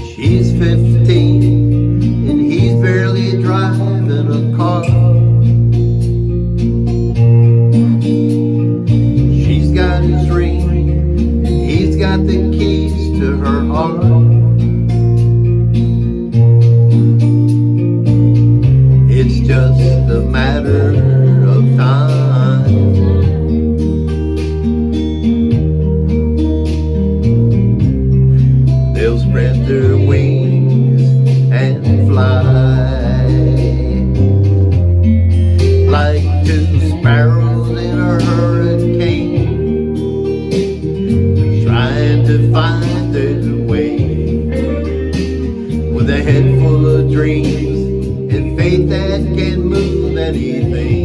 She's 15 and he's barely driving a car. She's got his ring and he's got the keys to her heart. It's just a matter of time. They'll spread their wings and fly like two sparrows in a hurricane, trying to find their way with a head full of dreams and faith that can move anything.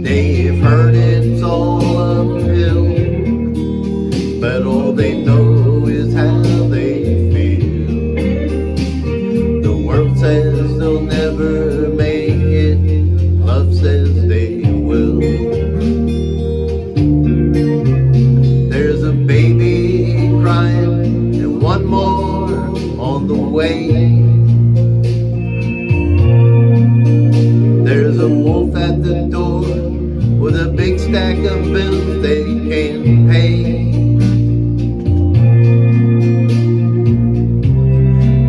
They've heard it's all uphill, but all they know is how they feel. The world says they'll never make it, love says they will. There's a baby crying and one more on the way. There's a wolf at the door with a big stack of bills they can't pay.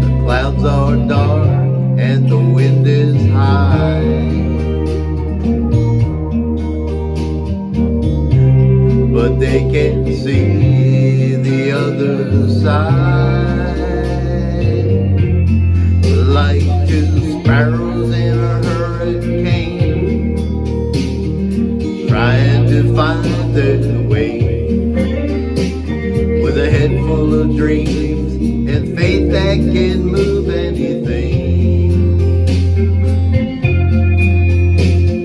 The clouds are dark and the wind is high, but they can't see the other side. Like two sparrows in a hurricane, trying to find their way with a head full of dreams and faith that can move anything.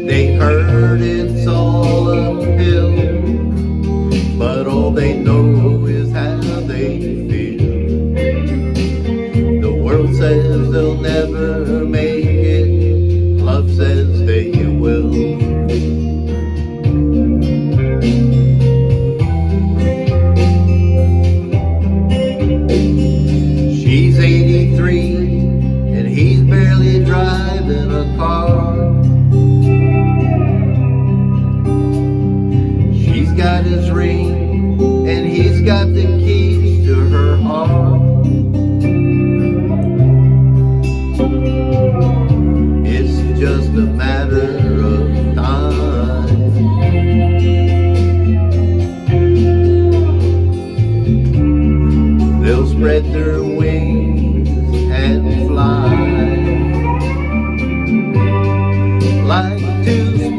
They heard it's all uphill, but all they know is how they feel. The world says they'll never make it, love says they will. She's 83 and he's barely driving a car. She's got his ring and he's got the keys to her heart. It's just a matter of time. They'll spread their wings and fly like two